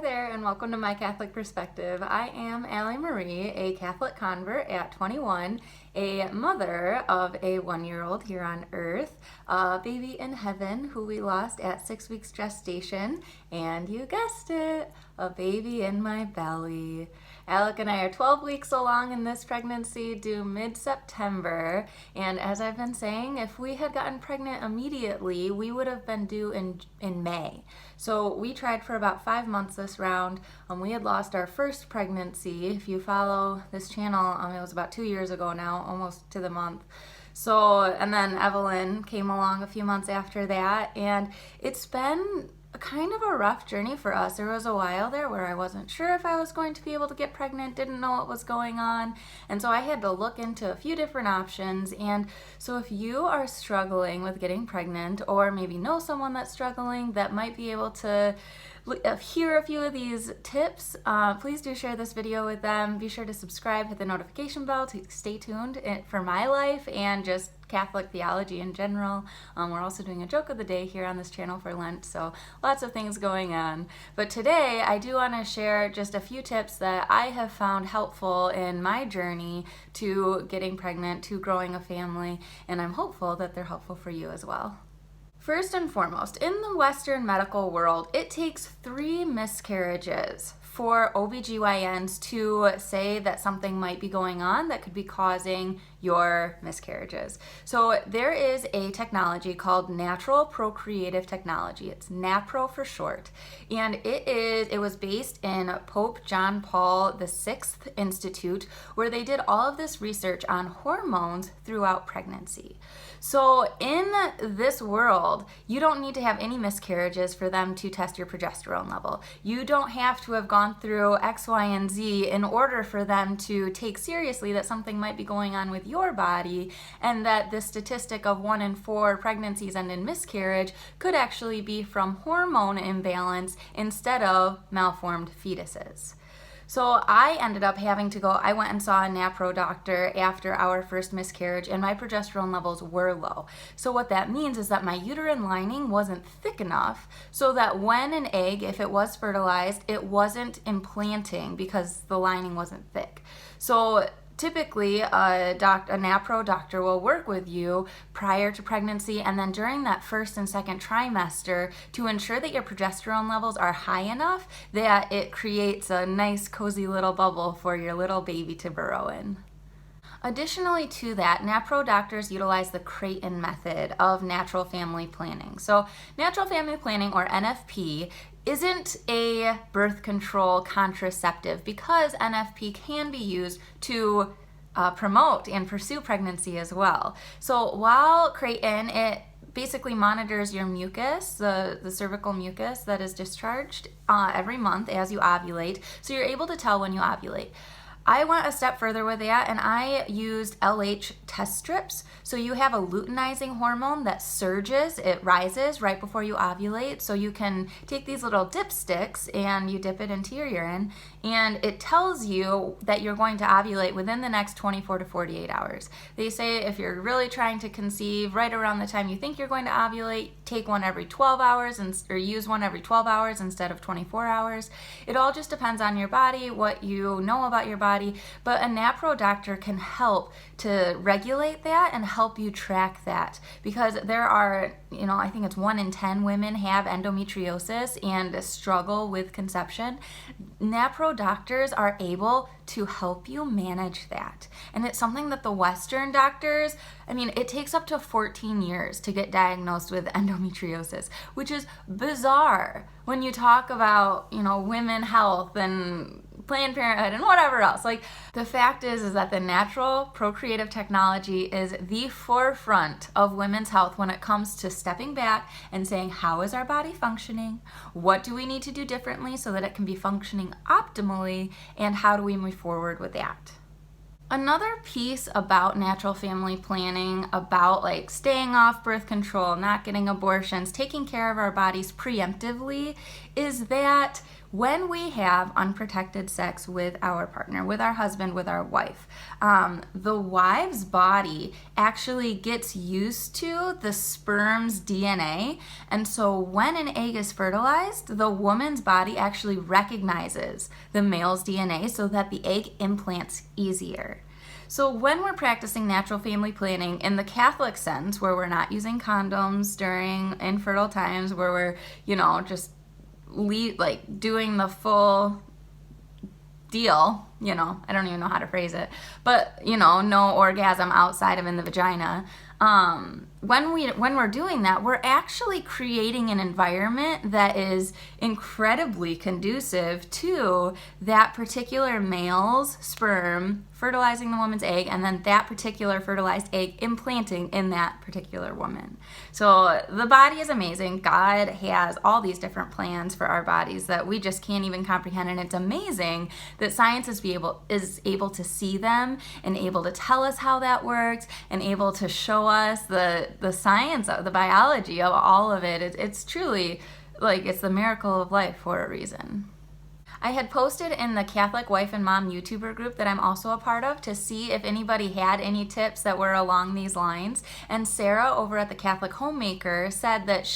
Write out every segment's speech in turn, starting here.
there, and welcome to My Catholic Perspective. I am Allie Marie, a Catholic convert at 21, a mother of a 1-year-old here on earth, a baby in heaven who we lost at 6 weeks gestation, and you guessed it, a baby in my belly. Alec and I are 12 weeks along in this pregnancy, due mid-September, and as I've been saying, if we had gotten pregnant immediately, we would have been due in May. So we tried for about 5 months this round. We had lost our first pregnancy. If you follow this channel, it was about 2 years ago now, almost to the month. So, and then Evelyn came along a few months after that, and it's been kind of a rough journey for us. There was a while there where I wasn't sure if I was going to be able to get pregnant, didn't know what was going on, and so I had to look into a few different options. And so if you are struggling with getting pregnant, or maybe know someone that's struggling that might be able to hear a few of these tips, please do share this video with them. Be sure to subscribe, hit the notification bell to stay tuned for my life and just Catholic theology in general. We're also doing a joke of the day here on this channel for Lent, so lots of things going on. But today I do want to share just a few tips that I have found helpful in my journey to getting pregnant, to growing a family, and I'm hopeful that they're helpful for you as well. First and foremost, in the Western medical world, it takes 3 miscarriages for OBGYNs to say that something might be going on that could be causing your miscarriages. So there is a technology called natural procreative technology. It's NAPRO for short. And it was based in Pope John Paul VI Institute, where they did all of this research on hormones throughout pregnancy. So in this world, you don't need to have any miscarriages for them to test your progesterone level. You don't have to have gone through X, Y, and Z in order for them to take seriously that something might be going on with your body, and that this statistic of 1 in 4 pregnancies end in miscarriage could actually be from hormone imbalance instead of malformed fetuses. So I ended up having to go, I went and saw a NAPRO doctor after our first miscarriage, and my progesterone levels were low. So what that means is that my uterine lining wasn't thick enough so that when an egg, if it was fertilized, it wasn't implanting because the lining wasn't thick. So typically, a NAPRO doctor will work with you prior to pregnancy and then during that first and second trimester to ensure that your progesterone levels are high enough that it creates a nice cozy little bubble for your little baby to burrow in. Additionally to that, NAPRO doctors utilize the Creighton method of natural family planning. So natural family planning, or NFP, isn't a birth control contraceptive because NFP can be used to promote and pursue pregnancy as well. So while Creighton, it basically monitors your mucus, the cervical mucus that is discharged every month as you ovulate, so you're able to tell when you ovulate. I went a step further with that, and I used LH test strips. So you have a luteinizing hormone that surges, it rises right before you ovulate. So you can take these little dipsticks and you dip it into your urine, and it tells you that you're going to ovulate within the next 24 to 48 hours. They say if you're really trying to conceive right around the time you think you're going to ovulate, take one every 12 hours or use one every 12 hours instead of 24 hours. It all just depends on your body, what you know about your body. But a NAPRO doctor can help to regulate that and help you track that, because there are, I think it's 1 in 10 women have endometriosis and struggle with conception. NAPRO doctors are able to help you manage that. And it's something that the Western doctors, it takes up to 14 years to get diagnosed with endometriosis, which is bizarre when you talk about, women health and Planned Parenthood and whatever else. Like, the fact is that the natural procreative technology is the forefront of women's health when it comes to stepping back and saying, how is our body functioning? What do we need to do differently so that it can be functioning optimally? And how do we move forward with that? Another piece about natural family planning, about staying off birth control, not getting abortions, taking care of our bodies preemptively, is that when we have unprotected sex with our partner, with our husband, with our wife, the wife's body actually gets used to the sperm's DNA. And so when an egg is fertilized, the woman's body actually recognizes the male's DNA so that the egg implants easier. So when we're practicing natural family planning in the Catholic sense, where we're not using condoms during infertile times, where we're, just doing the full deal, I don't even know how to phrase it, but, no orgasm outside of in the vagina. When we're doing that, we're actually creating an environment that is incredibly conducive to that particular male's sperm fertilizing the woman's egg, and then that particular fertilized egg implanting in that particular woman. So the body is amazing. God has all these different plans for our bodies that we just can't even comprehend, and it's amazing that science is able to see them and able to tell us how that works and able to show us the science, the biology of all of it. It's truly it's the miracle of life for a reason. I had posted in the Catholic Wife and Mom YouTuber group that I'm also a part of to see if anybody had any tips that were along these lines. And Sarah over at the Catholic Homemaker said that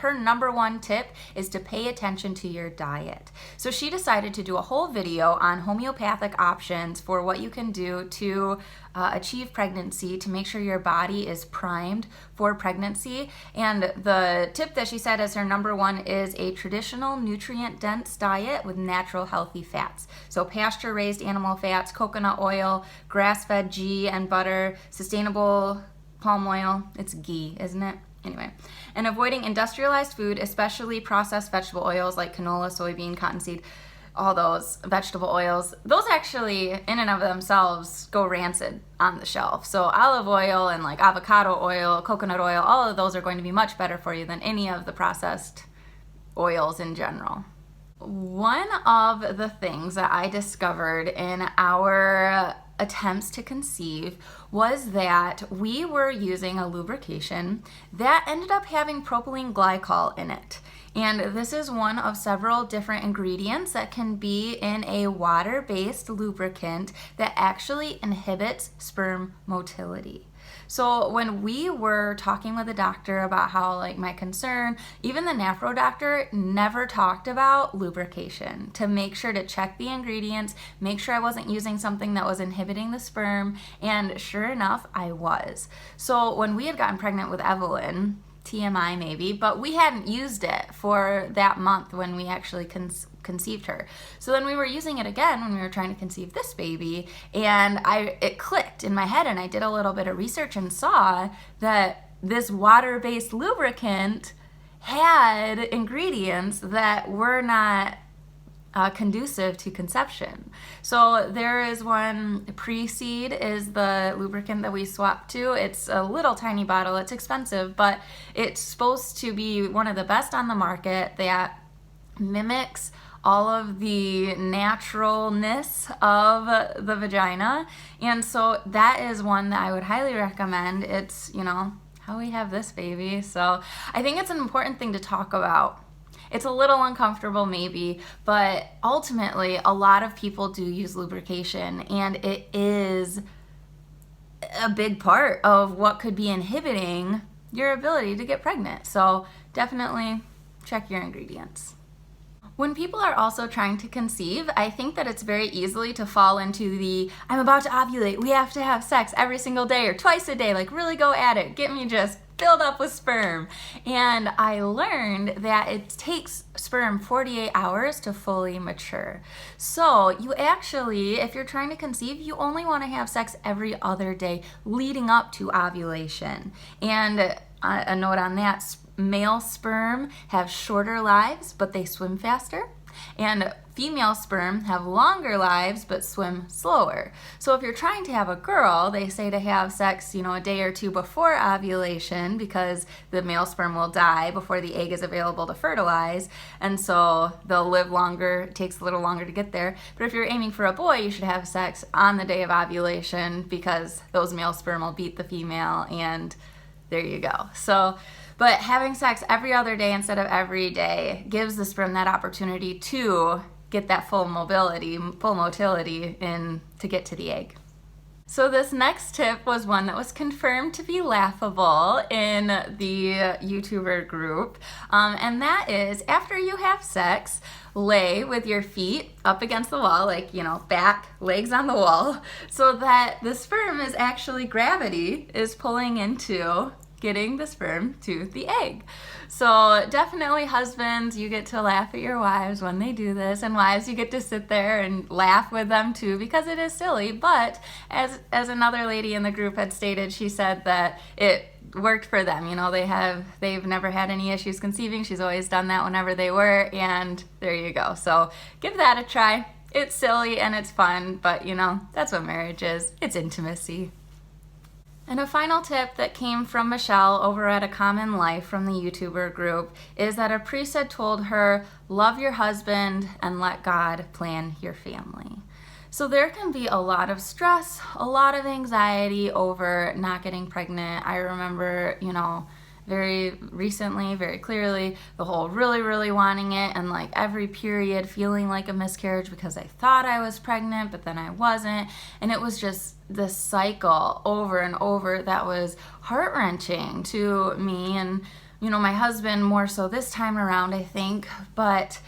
her number one tip is to pay attention to your diet. So she decided to do a whole video on homeopathic options for what you can do to achieve pregnancy, to make sure your body is primed for pregnancy. And the tip that she said as her number one is a traditional nutrient-dense diet with natural healthy fats. So pasture-raised animal fats, coconut oil, grass-fed ghee and butter, sustainable palm oil. It's ghee, isn't it? Anyway, and avoiding industrialized food, especially processed vegetable oils like canola, soybean, cottonseed, all those vegetable oils. Those actually, in and of themselves, go rancid on the shelf. So olive oil and avocado oil, coconut oil, all of those are going to be much better for you than any of the processed oils in general. One of the things that I discovered in our attempts to conceive was that we were using a lubrication that ended up having propylene glycol in it. And this is one of several different ingredients that can be in a water-based lubricant that actually inhibits sperm motility. So when we were talking with the doctor about how my concern, even the nephro doctor never talked about lubrication to make sure to check the ingredients, make sure I wasn't using something that was inhibiting the sperm, and sure enough, I was. So when we had gotten pregnant with Evelyn, TMI maybe, but we hadn't used it for that month when we actually conceived her. So then we were using it again when we were trying to conceive this baby, and it clicked in my head, and I did a little bit of research and saw that this water-based lubricant had ingredients that were not conducive to conception. So there is one, Pre-Seed is the lubricant that we swapped to. It's a little tiny bottle, it's expensive, but it's supposed to be one of the best on the market that mimics all of the naturalness of the vagina. And so that is one that I would highly recommend. It's, how we have this baby. So I think it's an important thing to talk about. It's a little uncomfortable maybe, but ultimately a lot of people do use lubrication, and it is a big part of what could be inhibiting your ability to get pregnant. So definitely check your ingredients. When people are also trying to conceive, I think that it's very easily to fall into the, I'm about to ovulate, we have to have sex every single day or twice a day, really go at it, get me just filled up with sperm. And I learned that it takes sperm 48 hours to fully mature. So you actually, if you're trying to conceive, you only want to have sex every other day leading up to ovulation. And a note on that, male sperm have shorter lives, but they swim faster. And female sperm have longer lives, but swim slower. So if you're trying to have a girl, they say to have sex, a day or two before ovulation, because the male sperm will die before the egg is available to fertilize. And so they'll live longer. It takes a little longer to get there. But if you're aiming for a boy, you should have sex on the day of ovulation, because those male sperm will beat the female, and there you go. So But having sex every other day instead of every day gives the sperm that opportunity to get that full motility in to get to the egg. So this next tip was one that was confirmed to be laughable in the YouTuber group, and that is, after you have sex, lay with your feet up against the wall, like, back, legs on the wall, so that the sperm is actually, gravity is pulling into getting the sperm to the egg. So definitely husbands, you get to laugh at your wives when they do this, and wives, you get to sit there and laugh with them too, because it is silly. But as another lady in the group had stated, she said that it worked for them. They've never had any issues conceiving. She's always done that whenever they were, and there you go. So give that a try. It's silly and it's fun, but that's what marriage is. It's intimacy. And a final tip that came from Michelle over at A Common Life from the YouTuber group is that a priest had told her, love your husband and let God plan your family. So there can be a lot of stress, a lot of anxiety over not getting pregnant. I remember, very recently, very clearly, the whole really, really wanting it, and like every period feeling like a miscarriage because I thought I was pregnant, but then I wasn't. And it was just this cycle over and over that was heart-wrenching to me, and my husband more so this time around, I think. But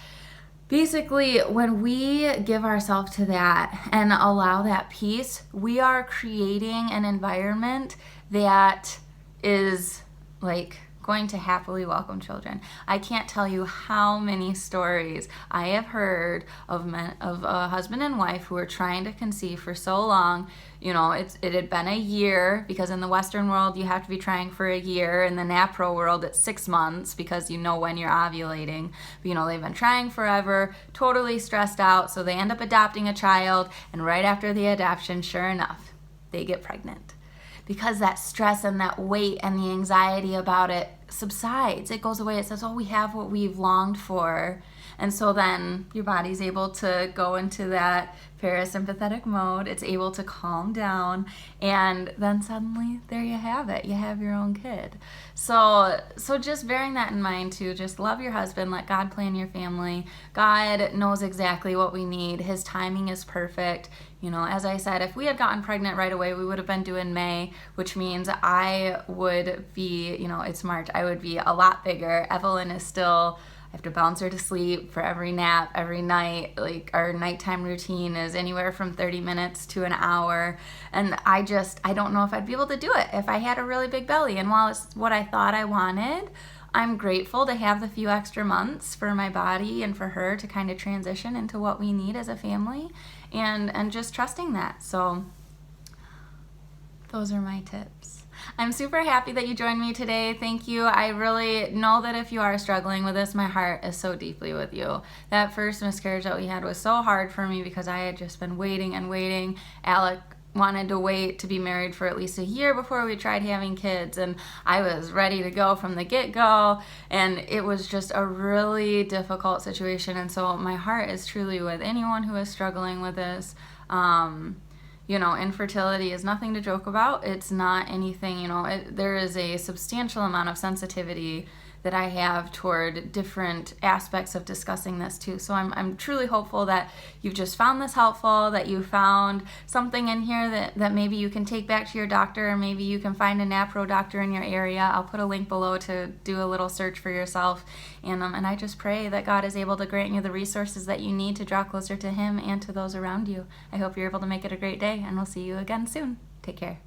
basically, when we give ourselves to that and allow that peace, we are creating an environment that is going to happily welcome children. I can't tell you how many stories I have heard of a husband and wife who were trying to conceive for so long. It had been a year, because in the Western world you have to be trying for a year. In the NAPRO world it's 6 months, because when you're ovulating. But they've been trying forever, totally stressed out, so they end up adopting a child, and right after the adoption, sure enough, they get pregnant. Because that stress and that weight and the anxiety about it subsides. It goes away. It says, oh, we have what we've longed for. And so then your body's able to go into that parasympathetic mode. It's able to calm down. And then suddenly, there you have it. You have your own kid. So just bearing that in mind too, just love your husband. Let God plan your family. God knows exactly what we need. His timing is perfect. As I said, if we had gotten pregnant right away, we would have been due in May, which means I would be, it's March, I would be a lot bigger. Evelyn is still, I have to bounce her to sleep for every nap, every night. Our nighttime routine is anywhere from 30 minutes to an hour. And I don't know if I'd be able to do it if I had a really big belly. And while it's what I thought I wanted, I'm grateful to have the few extra months for my body and for her to kind of transition into what we need as a family, and just trusting that. So those are my tips. I'm super happy that you joined me today. Thank you. I really know that if you are struggling with this, my heart is so deeply with you. That first miscarriage that we had was so hard for me because I had just been waiting and waiting. Alec wanted to wait to be married for at least a year before we tried having kids, and I was ready to go from the get-go, and it was just a really difficult situation. And so my heart is truly with anyone who is struggling with this. Infertility is nothing to joke about. It's not anything, there is a substantial amount of sensitivity that I have toward different aspects of discussing this too. So I'm truly hopeful that you've just found this helpful, that you found something in here that maybe you can take back to your doctor, or maybe you can find a NAPRO doctor in your area. I'll put a link below to do a little search for yourself. And I just pray that God is able to grant you the resources that you need to draw closer to Him and to those around you. I hope you're able to make it a great day, and we'll see you again soon. Take care.